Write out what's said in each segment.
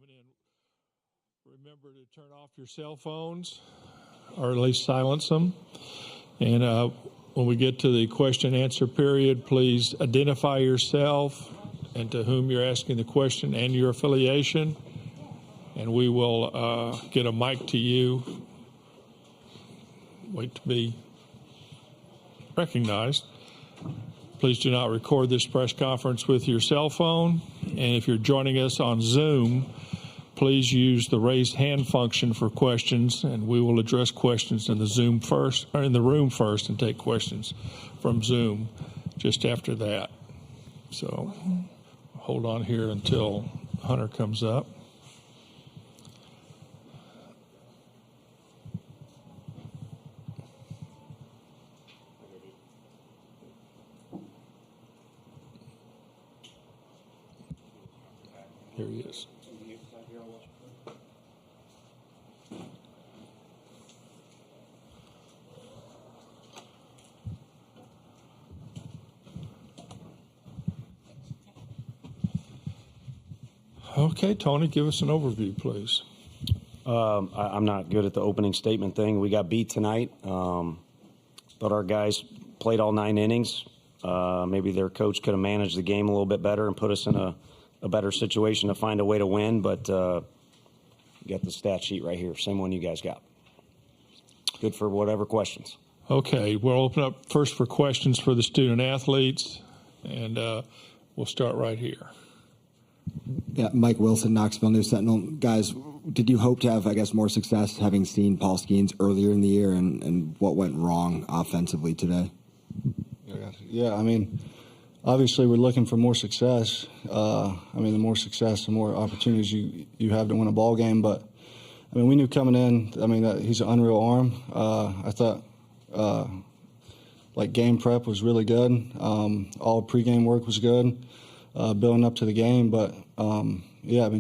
coming in. Remember to turn off your cell phones, or at least silence them. And when we get to the question and answer period, please identify yourself and to whom you're asking the question and your affiliation. And we will get a mic to you. Wait to be recognized. Please do not record this press conference with your cell phone. And if you're joining us on Zoom, please use the raised hand function for questions, and we will address questions in the room first, and take questions from Zoom just after that. So hold on here until Hunter comes up. Here he is. Okay, Tony, give us an overview, please. I'm not good at the opening statement thing. We got beat tonight. Thought our guys played all 9 innings. Maybe their coach could have managed the game a little bit better and put us in a better situation to find a way to win, but got the stat sheet right here. Same one you guys got. Good for whatever questions. Okay, we'll open up first for questions for the student athletes, and we'll start right here. Yeah, Mike Wilson, Knoxville News Sentinel. Guys, did you hope to have, I guess, more success having seen Paul Skeens earlier in the year, and what went wrong offensively today? Yeah, I mean, obviously we're looking for more success. The more success, the more opportunities you have to win a ball game. But, I mean, we knew coming in, that he's an unreal arm. I thought, game prep was really good. All pregame work was good. Building up to the game, but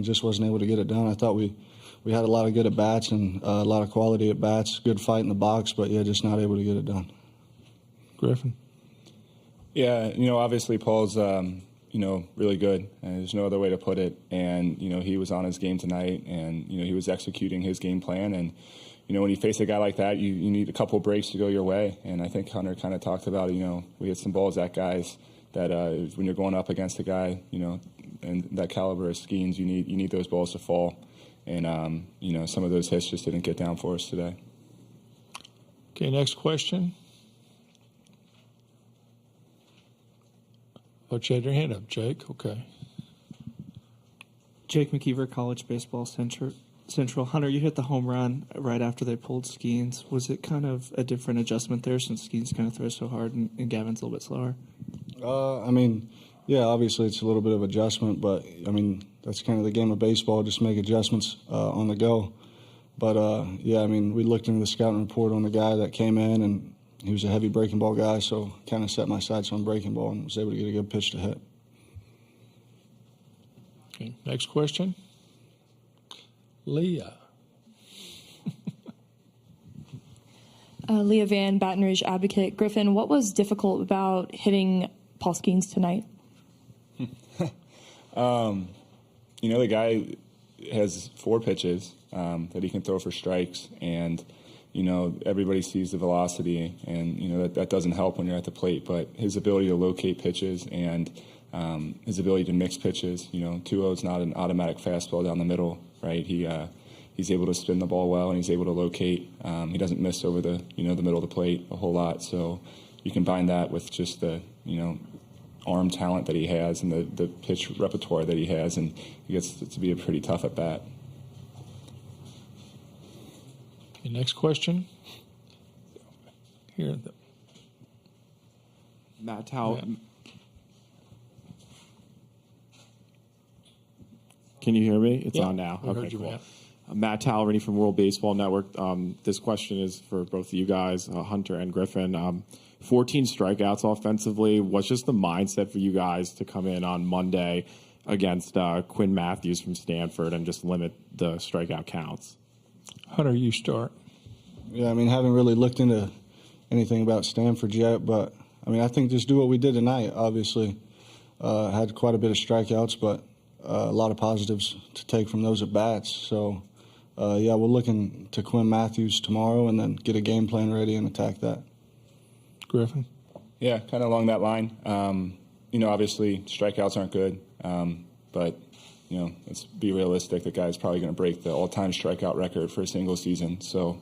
just wasn't able to get it done. I thought we had a lot of good at bats and a lot of quality at bats, good fight in the box, but just not able to get it done. Griffin. Yeah, obviously Paul's really good, and there's no other way to put it. And he was on his game tonight, and he was executing his game plan. And when you face a guy like that, you need a couple breaks to go your way. And I think Hunter kind of talked about we had some balls at guys that when you're going up against a guy, and that caliber of Skeens, you need those balls to fall. And, some of those hits just didn't get down for us today. Okay, next question. Oh, you had your hand up, Jake. Okay. Jake McKeever, College Baseball Central. Hunter, you hit the home run right after they pulled Skeens. Was it kind of a different adjustment there since Skeens kind of throws so hard and Gavin's a little bit slower? Obviously it's a little bit of adjustment, but, that's kind of the game of baseball, just make adjustments on the go. But, we looked into the scouting report on the guy that came in, and he was a heavy breaking ball guy, so kind of set my sights on breaking ball and was able to get a good pitch to hit. Okay, next question. Leah. Leah Van, Baton Rouge Advocate. Griffin, what was difficult about hitting Paul Skeens tonight? The guy has 4 pitches that he can throw for strikes, and everybody sees the velocity, and that doesn't help when you're at the plate. But his ability to locate pitches and his ability to mix pitches, 2-0 is not an automatic fastball down the middle, right? He's able to spin the ball well, and he's able to locate. He doesn't miss over the the middle of the plate a whole lot. So you combine that with just the arm talent that he has and the pitch repertoire that he has, and he gets to be a pretty tough at bat. Okay, next question. Here. Matt Towle. Yeah. Can you hear me? It's Yeah, on now. we heard Okay, you, cool. Matt. Matt Towle from World Baseball Network. This question is for both of you guys, Hunter and Griffin. 14 strikeouts offensively. What's just the mindset for you guys to come in on Monday against Quinn Matthews from Stanford and just limit the strikeout counts? Hunter, you start. Yeah, haven't really looked into anything about Stanford yet, but, I think just do what we did tonight, obviously. Had quite a bit of strikeouts, but a lot of positives to take from those at bats. So, yeah, we're looking to Quinn Matthews tomorrow and then get a game plan ready and attack that. Griffin? Yeah, kind of along that line. Obviously strikeouts aren't good, but let's be realistic. The guy's probably going to break the all-time strikeout record for a single season. So,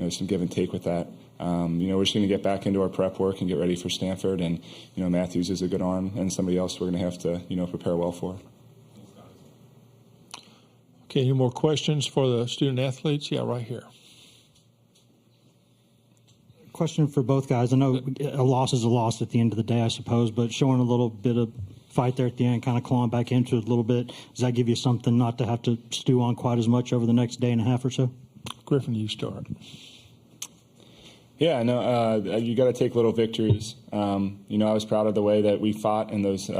some give and take with that. We're just going to get back into our prep work and get ready for Stanford. And, Matthews is a good arm and somebody else we're going to have to, prepare well for. Okay, any more questions for the student athletes? Yeah, right here. Question for both guys. I know a loss is a loss at the end of the day, I suppose, but showing a little bit of fight there at the end, kind of clawing back into it a little bit, does that give you something not to have to stew on quite as much over the next day and a half or so? Griffin, you start. Yeah, no, you got to take little victories. I was proud of the way that we fought in those, the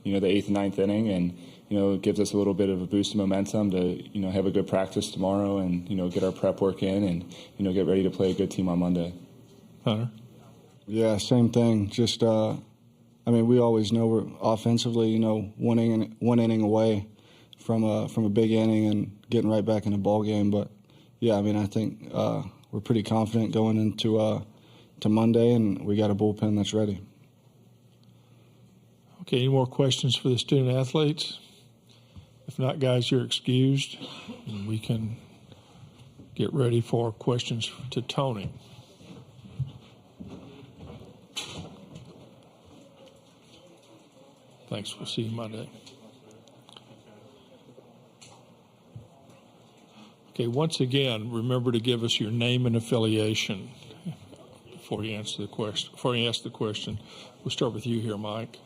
8th and 9th inning, and it gives us a little bit of a boost of momentum to, have a good practice tomorrow and, get our prep work in and, get ready to play a good team on Monday. Hunter? Yeah, same thing. Just, we always know we're offensively, one inning away from a big inning and getting right back in the ball game. But yeah, I think we're pretty confident going into to Monday, and we got a bullpen that's ready. Okay, any more questions for the student athletes? If not, guys, you're excused, and we can get ready for questions to Tony. Thanks. We'll see you Monday. Okay, once again, remember to give us your name and affiliation before you answer the question. Before you ask the question, we'll start with you here, Mike.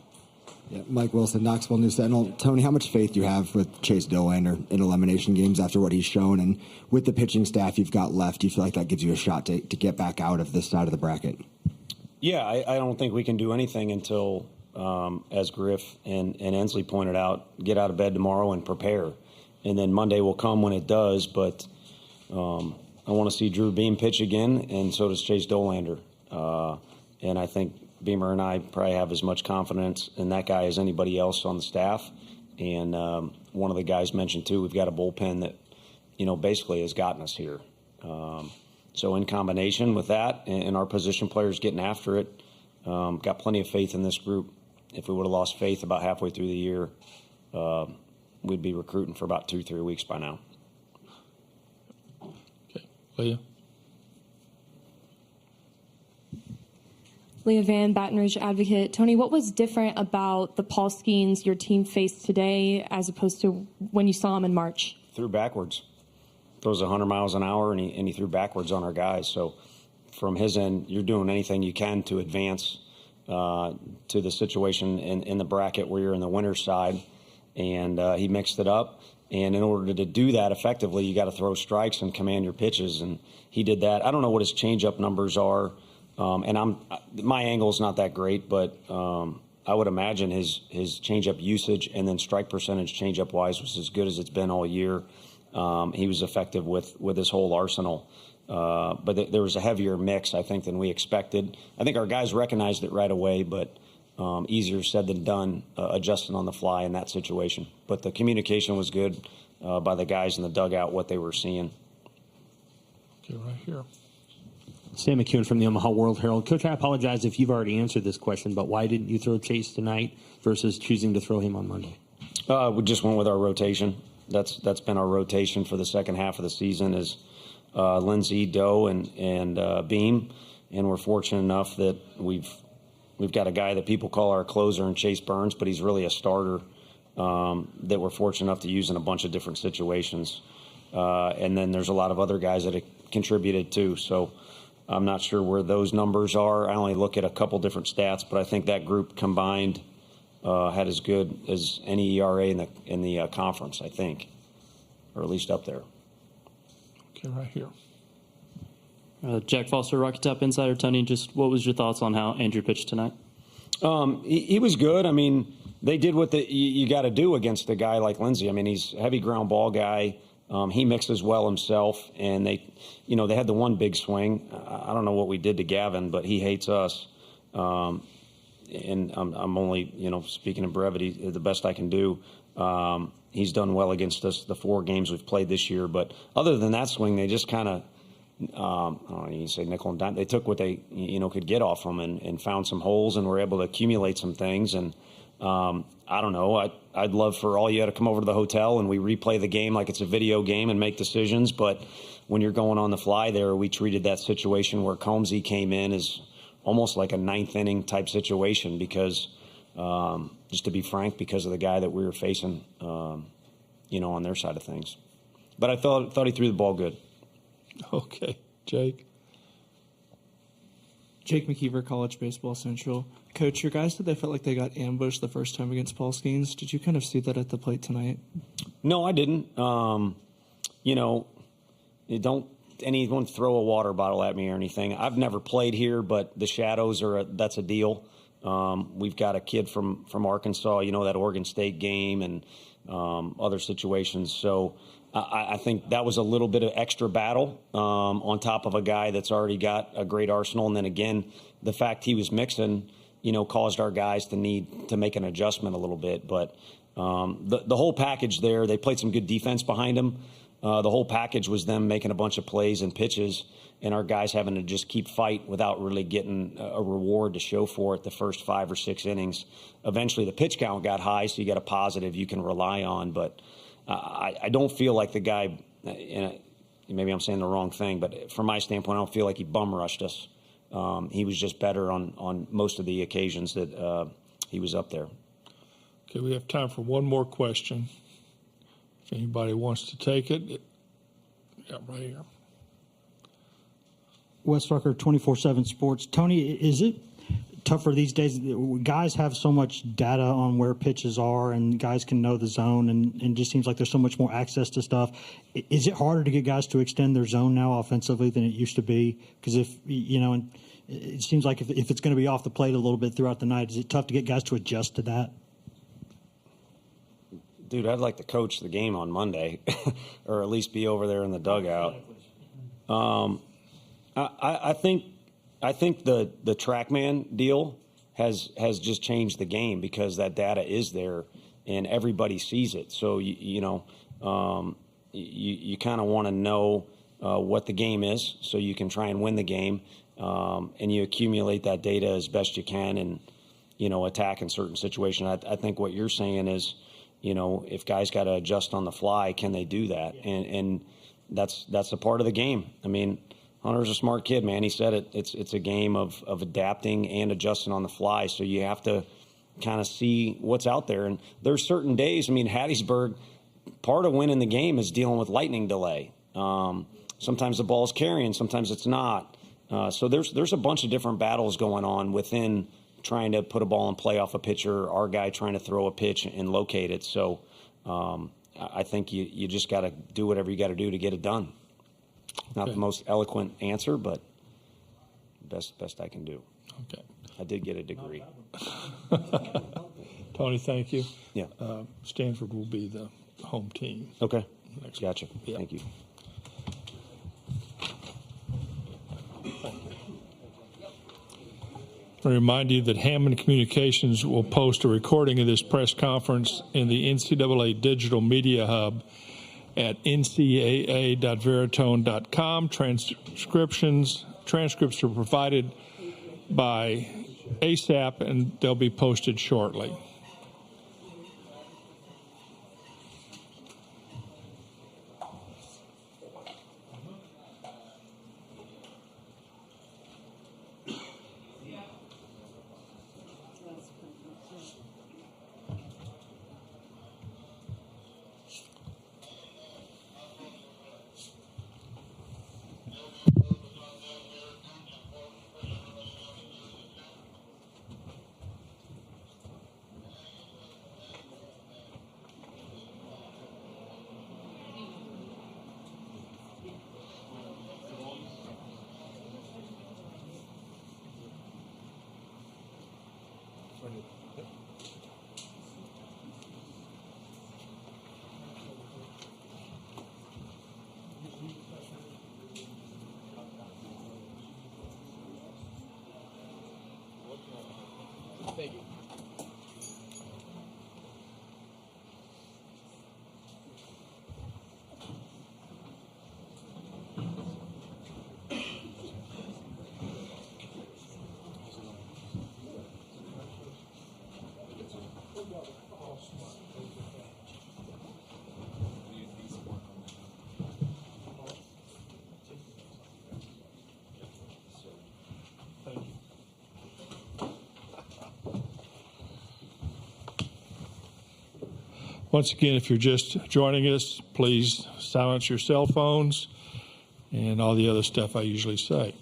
Yeah, Mike Wilson, Knoxville News Sentinel. Tony, how much faith do you have with Chase Dolander in elimination games after what he's shown? And with the pitching staff you've got left, do you feel like that gives you a shot to get back out of this side of the bracket? Yeah, I don't think we can do anything until, as Griff and Ensley pointed out, get out of bed tomorrow and prepare. And then Monday will come when it does, but I want to see Drew Beam pitch again, and so does Chase Dolander. And I think Beamer and I probably have as much confidence in that guy as anybody else on the staff. And one of the guys mentioned, too, we've got a bullpen that, basically has gotten us here. So in combination with that and our position players getting after it, got plenty of faith in this group. If we would have lost faith about halfway through the year, we'd be recruiting for about 2-3 weeks by now. Okay, Leah? Leah Van, Baton Rouge Advocate. Tony, what was different about the Paul Skeens your team faced today as opposed to when you saw him in March? Threw backwards. Throws 100 miles an hour, and he threw backwards on our guys. So from his end, you're doing anything you can to advance to the situation in the bracket where you're in the winner's side. And he mixed it up. And in order to do that effectively, you got to throw strikes and command your pitches. And he did that. I don't know what his changeup numbers are. And my angle is not that great, but I would imagine his changeup usage and then strike percentage changeup wise was as good as it's been all year. He was effective with his whole arsenal, but there was a heavier mix, I think, than we expected. I think our guys recognized it right away, but easier said than done adjusting on the fly in that situation. But the communication was good by the guys in the dugout, what they were seeing. Okay, right here. Sam McEwen from the Omaha World Herald. Coach, I apologize if you've already answered this question, but why didn't you throw Chase tonight versus choosing to throw him on Monday? We just went with our rotation. That's been our rotation for the second half of the season is Lindsey, Doe, and Beam. And we're fortunate enough that we've got a guy that people call our closer in Chase Burns, but he's really a starter that we're fortunate enough to use in a bunch of different situations. And then there's a lot of other guys that have contributed too. So I'm not sure where those numbers are. I only look at a couple different stats, but I think that group combined had as good as any ERA in the conference, I think, or at least up there. Okay, right here. Jack Foster, Rocky Top Insider. Tony, just what was your thoughts on how Andrew pitched tonight? He was good. I mean, they did what you got to do against a guy like Lindsey. I mean, he's a heavy ground ball guy. He mixes well himself, and they had the one big swing. I don't know what we did to Gavin, but he hates us. and I'm only, speaking in brevity, the best I can do. He's done well against us the 4 games we've played this year. But other than that swing, they just kind of, I don't know, you say nickel and dime. They took what they, could get off them and found some holes and were able to accumulate some things. And I don't know. I'd love for all you to come over to the hotel and we replay the game like it's a video game and make decisions. But when you're going on the fly there, we treated that situation where Combsy came in as almost like a 9th inning type situation because, just to be frank, because of the guy that we were facing, on their side of things. But I thought he threw the ball good. Okay, Jake. Jake McKeever, College Baseball Central. Coach, your guys said they felt like they got ambushed the first time against Paul Skeens. Did you kind of see that at the plate tonight? No, I didn't. You don't anyone throw a water bottle at me or anything. I've never played here, but the shadows that's a deal. We've got a kid from Arkansas, that Oregon State game and other situations. So I think that was a little bit of extra battle on top of a guy that's already got a great arsenal. And then again, the fact he was mixing, caused our guys to need to make an adjustment a little bit. But the whole package there, they played some good defense behind him. The whole package was them making a bunch of plays and pitches and our guys having to just keep fight without really getting a reward to show for it the first 5 or 6 innings. Eventually the pitch count got high, so you got a positive you can rely on. But I don't feel like the guy, maybe I'm saying the wrong thing, but from my standpoint, I don't feel like he bum rushed us. He was just better on most of the occasions that he was up there. Okay, we have time for one more question. If anybody wants to take it, yeah, right here. Wes Rucker, 24/7 Sports. Tony, is it tougher these days? Guys have so much data on where pitches are, and guys can know the zone, and it just seems like there's so much more access to stuff. Is it harder to get guys to extend their zone now offensively than it used to be? Because if it seems like if it's going to be off the plate a little bit throughout the night, is it tough to get guys to adjust to that? Dude, I'd like to coach the game on Monday, or at least be over there in the dugout. I think the TrackMan deal has just changed the game because that data is there and everybody sees it. So you kind of want to know what the game is so you can try and win the game, and you accumulate that data as best you can and attack in certain situations. I think what you're saying is, if guys got to adjust on the fly, can they do that? And that's a part of the game. I mean, Hunter's a smart kid, man. He said it. It's a game of adapting and adjusting on the fly. So you have to kind of see what's out there. And there's certain days. I mean, Hattiesburg, part of winning the game is dealing with lightning delay. Sometimes the ball's carrying, sometimes it's not. So there's a bunch of different battles going on within trying to put a ball in play off a pitcher, our guy trying to throw a pitch and locate it. So I think you just got to do whatever you got to do to get it done. Not the most eloquent answer, but best I can do. Okay. I did get a degree. Tony, thank you. Yeah. Stanford will be the home team. Okay. Next Gotcha. Yeah. Thank you. I remind you that Hammond Communications will post a recording of this press conference in the NCAA Digital Media Hub at ncaa.veritone.com. Transcripts are provided by ASAP, and they'll be posted shortly. Thank you. Once again, if you're just joining us, please silence your cell phones and all the other stuff I usually say.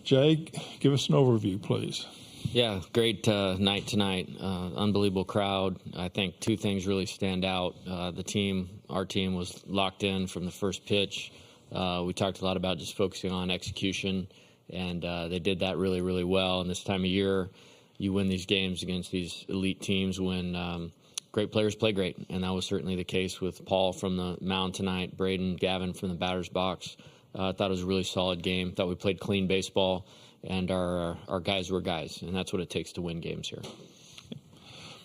Jay, give us an overview, please. Yeah, great night tonight. Unbelievable crowd. I think two things really stand out. Our team was locked in from the first pitch. We talked a lot about just focusing on execution, and they did that really, really well. And this time of year, you win these games against these elite teams when great players play great, and that was certainly the case with Paul from the mound tonight, Braden, Gavin from the batter's box. I thought it was a really solid game. Thought we played clean baseball, and our guys were guys, and that's what it takes to win games here.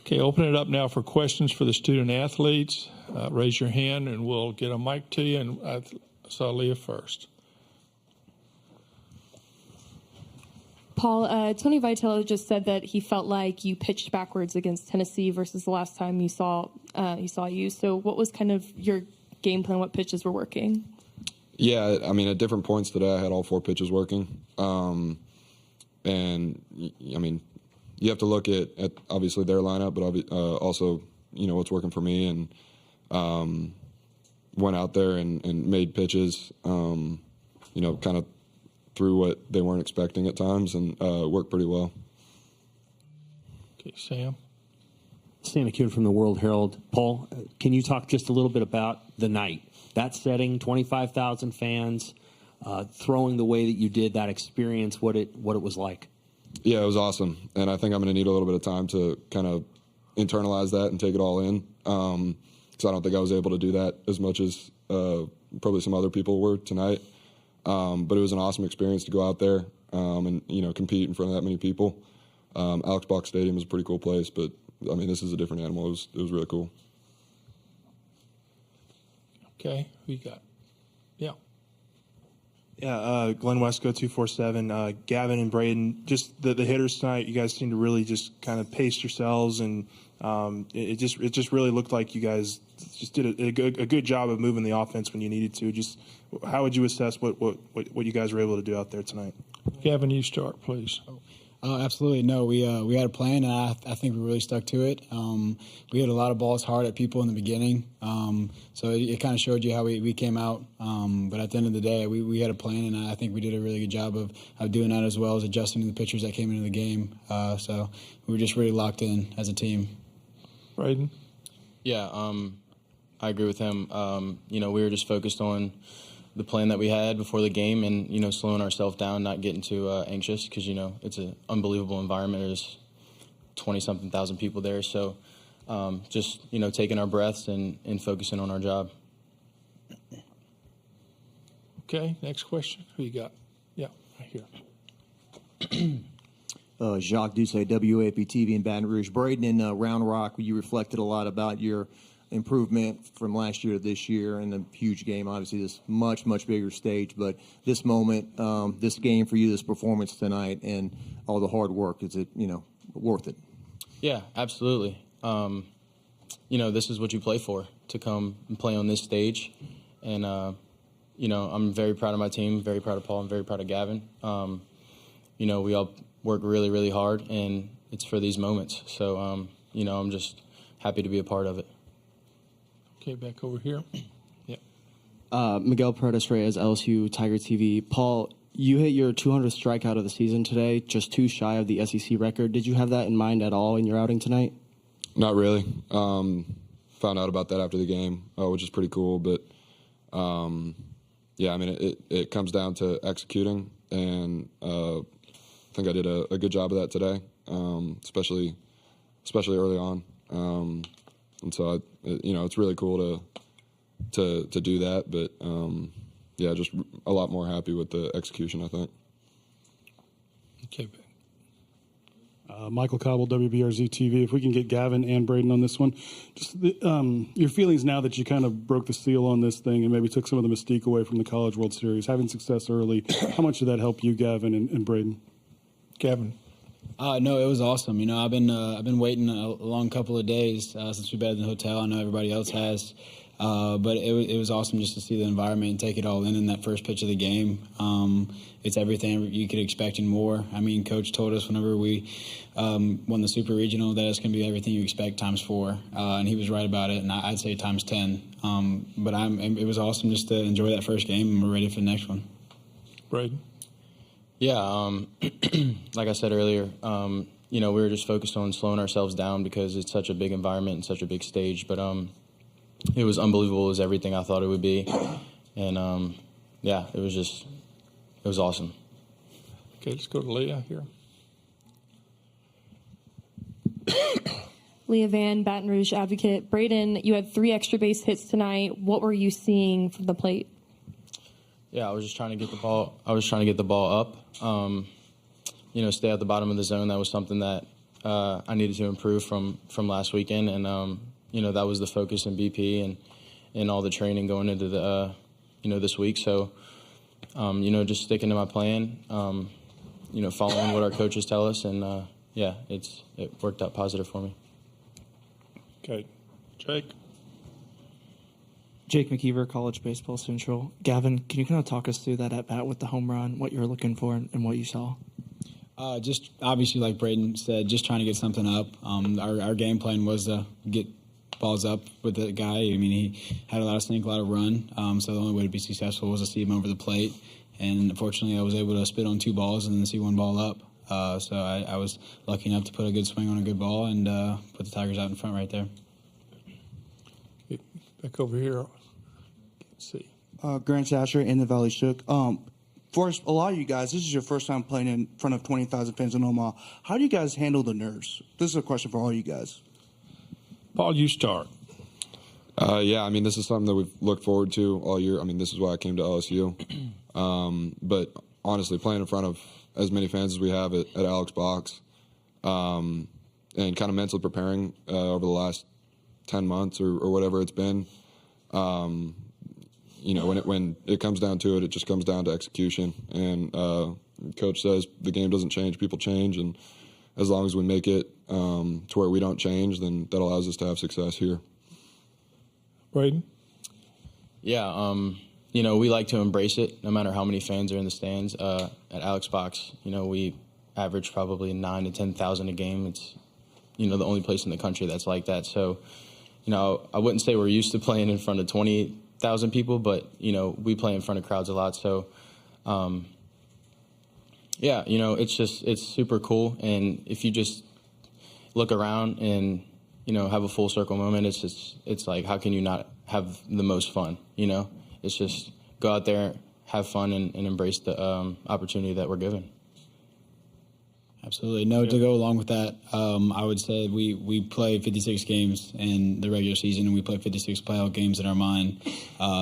Okay, open it up now for questions for the student athletes. Raise your hand, and we'll get a mic to you, and I saw Leah first. Paul, Tony Vitello just said that he felt like you pitched backwards against Tennessee versus the last time he saw you. So what was kind of your game plan? What pitches were working? Yeah, I mean, at different points today, I had all 4 pitches working. And, I mean, you have to look at obviously their lineup, but also, what's working for me. And went out there and made pitches, kind of through what they weren't expecting at times, and worked pretty well. Okay, Sam. Sam McCune from the World Herald. Paul, can you talk just a little bit about the night? That setting, 25,000 fans, throwing the way that you did, that experience, what it was like. Yeah, it was awesome, and I think I'm going to need a little bit of time to kind of internalize that and take it all in, because I don't think I was able to do that as much as probably some other people were tonight. But it was an awesome experience to go out there and compete in front of that many people. Alex Box Stadium is a pretty cool place, but I mean, this is a different animal. It was really cool. Okay, who you got? Yeah. Yeah, Glenn Westco, 247. Gavin and Braden, just the hitters tonight. You guys seem to really just kind of pace yourselves, and it just really looked like you guys just did a good job of moving the offense when you needed to. Just how would you assess what you guys were able to do out there tonight? Gavin, you start, please. Absolutely. No, we had a plan, and I think we really stuck to it. We hit a lot of balls hard at people in the beginning, so it kind of showed you how we came out. But at the end of the day, we had a plan, and I think we did a really good job of doing that, as well as adjusting to the pitchers that came into the game. So we were just really locked in as a team. Braden? Yeah, I agree with him. We were just focused on the plan that we had before the game, and slowing ourselves down, not getting too anxious, because it's an unbelievable environment. There's 20-something thousand people there, so just taking our breaths and focusing on our job. Okay, next question. Who you got? Yeah, right here. Jacques Doucet, WAP-TV in Baton Rouge. Braden, in Round Rock, you reflected a lot about your improvement from last year to this year, and the huge game, obviously this much bigger stage, but this moment, this game for you, this performance tonight, and all the hard work, is it worth it? Yeah, absolutely. This is what you play for, to come and play on this stage, and I'm very proud of my team, very proud of Paul, and very proud of Gavin. We all work really hard, and it's for these moments, so I'm just happy to be a part of it. Okay, back over here. Yeah. Miguel Paredes-Reyes, LSU Tiger TV. Paul, you hit your 200th strikeout of the season today, just 2 shy of the SEC record. Did you have that in mind at all in your outing tonight? Not really. Found out about that after the game, which is pretty cool. But, yeah, I mean, it comes down to executing, and I think I did a good job of that today, especially early on. And so, it's really cool to do that. But, yeah, just a lot more happy with the execution, I think. Okay. Michael Cobble, WBRZ TV. If we can get Gavin and Braden on this one, just your feelings now that you kind of broke the seal on this thing and maybe took some of the mystique away from the College World Series, having success early. How much did that help you, Gavin and Braden? Gavin. No, it was awesome. I've been waiting a long couple of days since we've been in the hotel. I know everybody else has. But it was awesome just to see the environment and take it all in that first pitch of the game. It's everything you could expect and more. I mean, Coach told us whenever we won the Super Regional that it's going to be everything you expect times 4, and he was right about it, and I'd say times 10. But it was awesome just to enjoy that first game, and we're ready for the next one. Braden? Yeah, like I said earlier, we were just focused on slowing ourselves down because it's such a big environment and such a big stage, but it was unbelievable. It was everything I thought it would be. And, it was awesome. Okay, let's go to Leah here. Leah Van, Baton Rouge Advocate. Braden, you had 3 extra base hits tonight. What were you seeing from the plate? Yeah, I was just trying to get the ball. I was trying to get the ball up. Stay at the bottom of the zone. That was something that I needed to improve from last weekend. And, that was the focus in BP and all the training going into the, this week. So, just sticking to my plan, following what our coaches tell us. And, it worked out positive for me. Okay. Jake? Jake McKeever, College Baseball Central. Gavin, can you kind of talk us through that at-bat with the home run, what you were looking for and what you saw? Just obviously, like Braden said, just trying to get something up. Our game plan was to get balls up with the guy. I mean, he had a lot of sink, a lot of run. So the only way to be successful was to see him over the plate. And unfortunately, I was able to spit on 2 balls and then see 1 ball up. So I was lucky enough to put a good swing on a good ball and put the Tigers out in front right there. Back over here. Let's see. Grant Sasher in the Valley Shook. For a lot of you guys, this is your first time playing in front of 20,000 fans in Omaha. How do you guys handle the nerves? This is a question for all you guys. Paul, you start. This is something that we've looked forward to all year. I mean, this is why I came to LSU. But honestly, playing in front of as many fans as we have at Alex Box, and kind of mentally preparing over the last 10 months or whatever it's been, when it comes down to it just comes down to execution. And Coach says the game doesn't change, people change. And as long as we make it to where we don't change, then that allows us to have success here. Braden? Yeah, we like to embrace it no matter how many fans are in the stands. At Alex Box, we average probably 9,000 to 10,000 a game. It's, the only place in the country that's like that. So, I wouldn't say we're used to playing in front of 20,000 people, but, we play in front of crowds a lot. So, it's super cool. And if you just look around and, have a full circle moment, it's like, how can you not have the most fun? It's just go out there, have fun, and embrace the opportunity that we're given. Absolutely. No, to go along with that, I would say we play 56 games in the regular season, and we play 56 playoff games in our mind.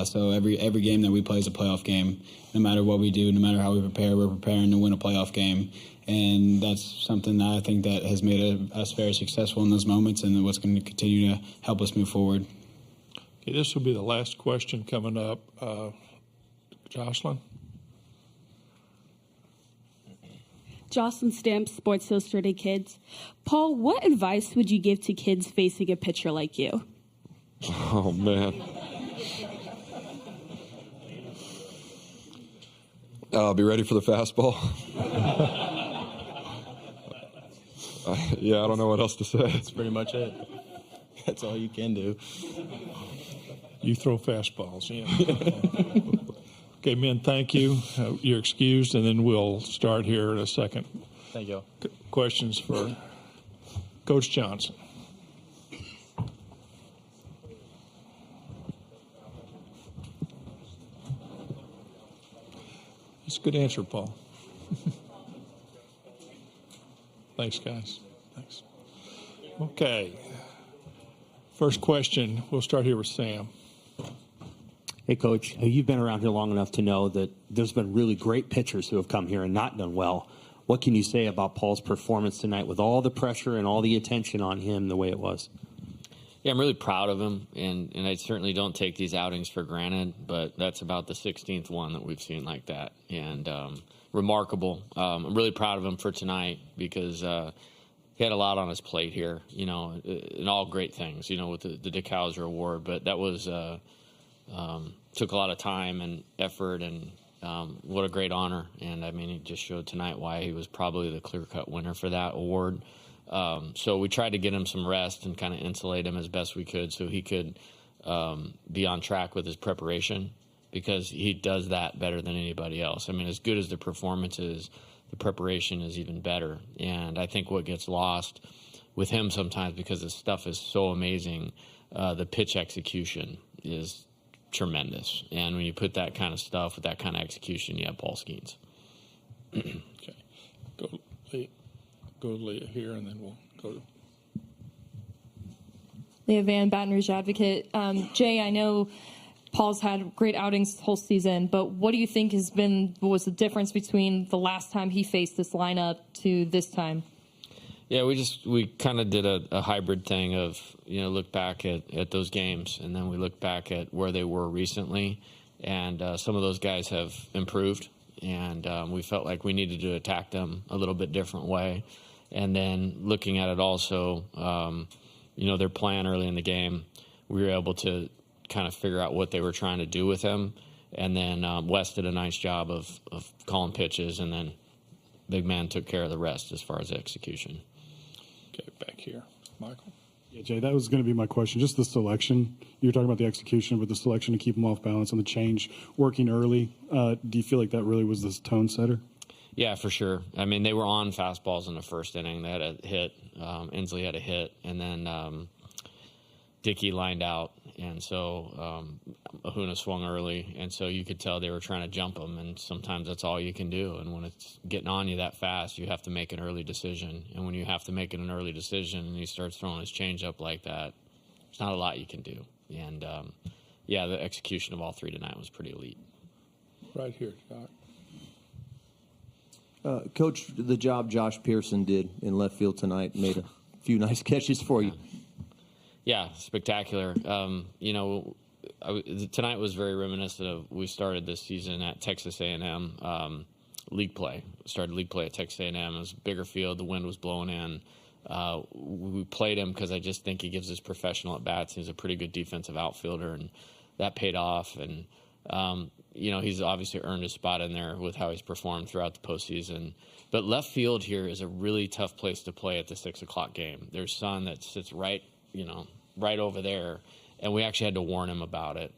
So every game that we play is a playoff game. No matter what we do, no matter how we prepare, we're preparing to win a playoff game. And that's something that I think that has made us very successful in those moments, and what's going to continue to help us move forward. Okay, this will be the last question coming up. Jocelyn? Jocelyn Stamp, Sports Illustrated Kids. Paul, what advice would you give to kids facing a pitcher like you? Oh, man. Be ready for the fastball. I don't know what else to say. That's pretty much it. That's all you can do. You throw fastballs, yeah. Okay, men, thank you. You're excused, and then we'll start here in a second. Thank you. Questions for Coach Johnson. That's a good answer, Paul. Thanks, guys. Thanks. Okay. First question, we'll start here with Sam. Hey, Coach, you've been around here long enough to know that there's been really great pitchers who have come here and not done well. what can you say about Paul's performance tonight with all the pressure and all the attention on him the way it was? Yeah, I'm really proud of him, and I certainly don't take these outings for granted, but that's about the 16th one that we've seen like that, and remarkable. I'm really proud of him for tonight because he had a lot on his plate here, and all great things, with the Dick Hauser Award, but that was took a lot of time and effort, and what a great honor. And I mean, he just showed tonight why he was probably the clear-cut winner for that award. So we tried to get him some rest and kind of insulate him as best we could so he could be on track with his preparation, because he does that better than anybody else. I mean, as good as the performance is, the preparation is even better. And I think what gets lost with him sometimes, because his stuff is so amazing, the pitch execution is tremendous. And when you put that kind of stuff with that kind of execution, you have Paul Skeens. Okay. Go to Leah here, and then we'll go to Leah Van, Baton Rouge Advocate. Jay, I know Paul's had great outings this whole season, but what do you think what was the difference between the last time he faced this lineup to this time? Yeah, we kind of did a hybrid thing of, look back at those games, and then we look back at where they were recently, and some of those guys have improved, and we felt like we needed to attack them a little bit different way. And then looking at it also, their plan early in the game, we were able to kind of figure out what they were trying to do with him. And then Wes did a nice job of calling pitches, and then Big Man took care of the rest as far as execution. Okay, back here. Michael? Yeah, Jay, that was going to be my question. Just the selection. You were talking about the execution, but the selection to keep them off balance and the change working early. Do you feel like that really was the tone setter? Yeah, for sure. I mean, they were on fastballs in the first inning. They had a hit. Inslee had a hit, and then Dickey lined out, and so Ahuna swung early, and so you could tell they were trying to jump him, and sometimes that's all you can do. And when it's getting on you that fast, you have to make an early decision. And when you have to make an early decision and he starts throwing his changeup like that, there's not a lot you can do. And, the execution of all three tonight was pretty elite. Right here, Doc. Coach, the job Josh Pearson did in left field tonight made a few nice catches for you. Yeah, spectacular. Tonight was very reminiscent of we started this season at Texas A&M league play. Started league play at Texas A&M. It was a bigger field. The wind was blowing in. We played him because I just think he gives us professional at-bats. He's a pretty good defensive outfielder, and that paid off. And he's obviously earned his spot in there with how he's performed throughout the postseason. But left field here is a really tough place to play at the 6 o'clock game. There's sun that sits right over there, and we actually had to warn him about it.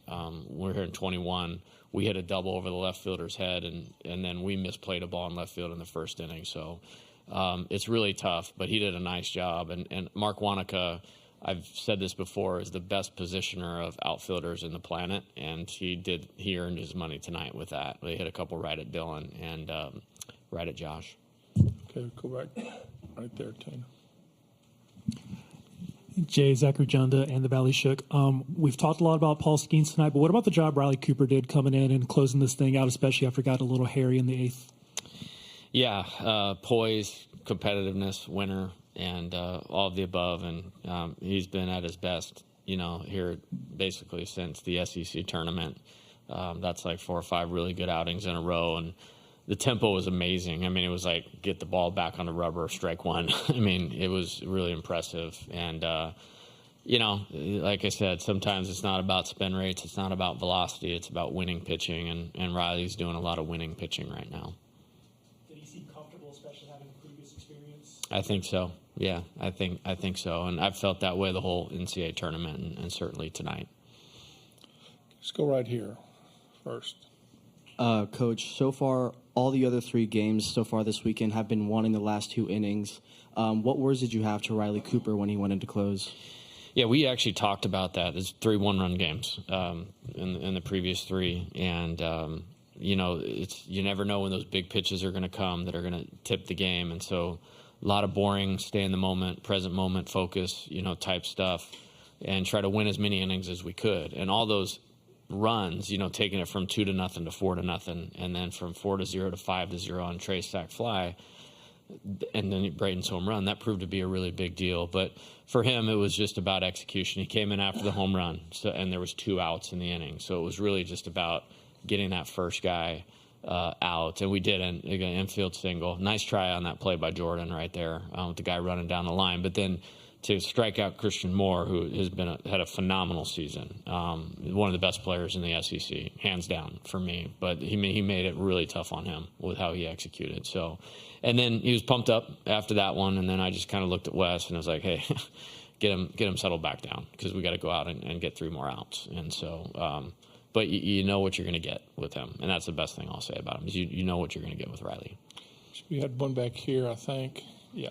We're here in 21. We hit a double over the left fielder's head, and then we misplayed a ball in left field in the first inning. So it's really tough, but he did a nice job. And Mark Wanaka, I've said this before, is the best positioner of outfielders in the planet, and he earned his money tonight with that. They hit a couple right at Dylan and right at Josh. Okay, go back right there, Tina. Jay, Zachary Junda, and the Valley Shook. We've talked a lot about Paul Skeens tonight, but what about the job Riley Cooper did coming in and closing this thing out, especially after it got a little hairy in the eighth? Yeah, poise, competitiveness, winner, and all of the above. And he's been at his best, here basically since the SEC tournament. That's like 4 or 5 really good outings in a row. And the tempo was amazing. I mean, it was like get the ball back on the rubber, strike one. I mean, it was really impressive. And, like I said, sometimes it's not about spin rates. It's not about velocity. It's about winning pitching. And Riley's doing a lot of winning pitching right now. Did he seem comfortable, especially having a previous experience? I think so. Yeah, I think so. And I've felt that way the whole NCAA tournament and certainly tonight. Let's go right here first. Coach, so far, all the other 3 games so far this weekend have been won in the last 2 innings. What words did you have to Riley Cooper when he went into close? Yeah, we actually talked about that. There's 3 one-run games in the previous 3. And, you never know when those big pitches are going to come that are going to tip the game. And so a lot of boring, stay in the moment, present moment focus, type stuff, and try to win as many innings as we could. And all those runs, taking it from 2-0 to 4-0, and then from 4-0 to 5-0 on Trey's sac fly, and then Braden's home run, that proved to be a really big deal. But for him, it was just about execution. He came in after the home run, and there was 2 outs in the inning. So it was really just about getting that first guy out. And we did an infield single. Nice try on that play by Jordan right there with the guy running down the line. But then to strike out Christian Moore, who has had a phenomenal season, one of the best players in the SEC, hands down for me. But he made it really tough on him with how he executed. So, and then he was pumped up after that one, and then I just kind of looked at Wes and I was like, hey, get him settled back down because we got to go out and get 3 more outs. And so, but you know what you're going to get with him, and that's the best thing I'll say about him is you know what you're going to get with Riley. We had one back here, I think. Yeah.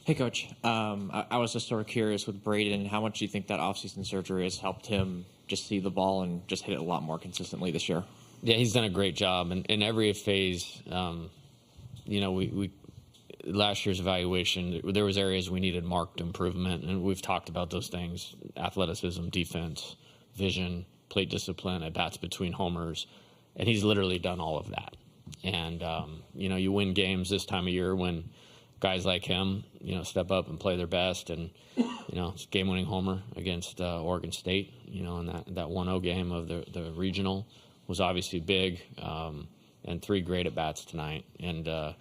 Hey, Coach. I was just sort of curious with Braden, how much do you think that offseason surgery has helped him just see the ball and just hit it a lot more consistently this year? Yeah, he's done a great job. And in every phase, we last year's evaluation, there was areas we needed marked improvement, and we've talked about those things: athleticism, defense, vision, plate discipline, at-bats between homers. And he's literally done all of that. And, you win games this time of year when guys like him, step up and play their best. And, it's a game-winning homer against Oregon State, and that 1-0 game of the regional was obviously big, and 3 great at-bats tonight. And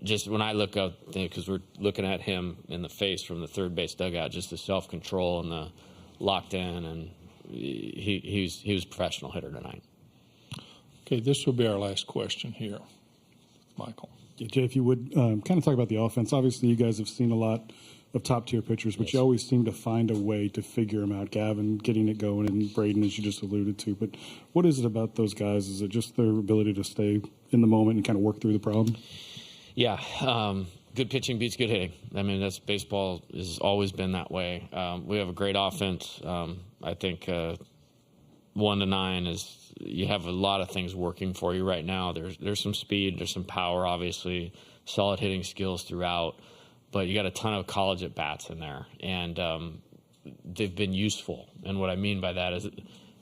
just when I look up, because we're looking at him in the face from the third base dugout, just the self-control and the locked in, and he was a professional hitter tonight. Okay, this will be our last question here. Michael. Yeah, Jay, if you would kind of talk about the offense. Obviously, you guys have seen a lot of top-tier pitchers, but you always seem to find a way to figure them out. Gavin getting it going, and Braden, as you just alluded to. But what is it about those guys? Is it just their ability to stay in the moment and kind of work through the problem? Yeah, good pitching beats good hitting. I mean, that's baseball has always been that way. We have a great offense. I think 1 to 9 is you have a lot of things working for you right now. There's some speed, there's some power, obviously, solid hitting skills throughout, but you got a ton of college at bats in there, and they've been useful. And what I mean by that is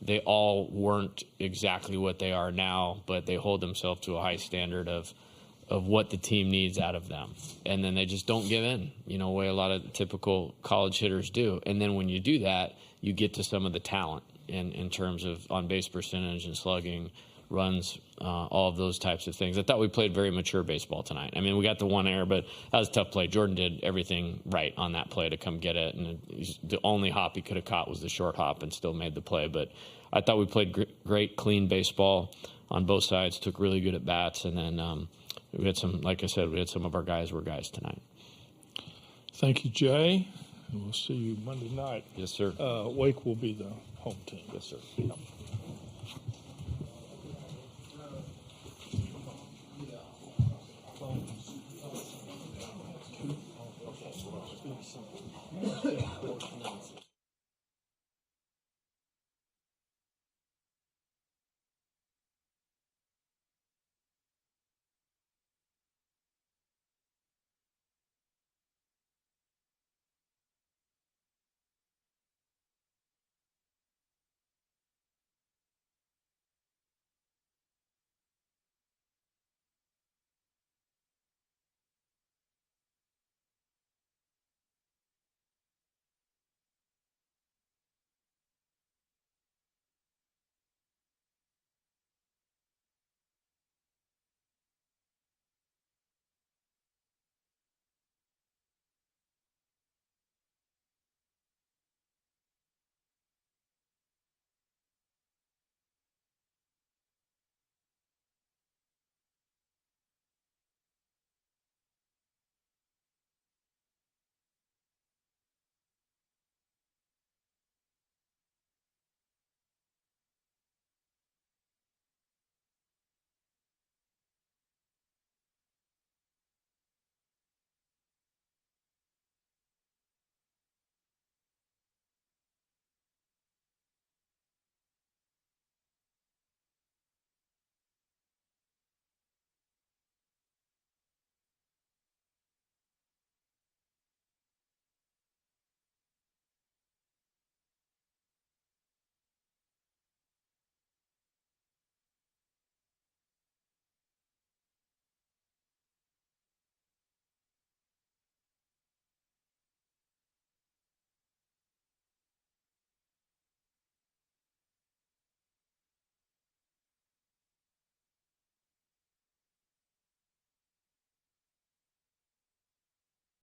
they all weren't exactly what they are now, but they hold themselves to a high standard of what the team needs out of them. And then they just don't give in, the way a lot of typical college hitters do. And then when you do that, you get to some of the talent in terms of on-base percentage and slugging, runs, all of those types of things. I thought we played very mature baseball tonight. I mean, we got the 1 error, but that was a tough play. Jordan did everything right on that play to come get it, and the only hop he could have caught was the short hop and still made the play. But I thought we played great, clean baseball on both sides, took really good at-bats, and then we had some, like I said, we had some of our guys were guys tonight. Thank you, Jay. And we'll see you Monday night. Yes, sir. Wake will be the home team. Yes, sir. Yep.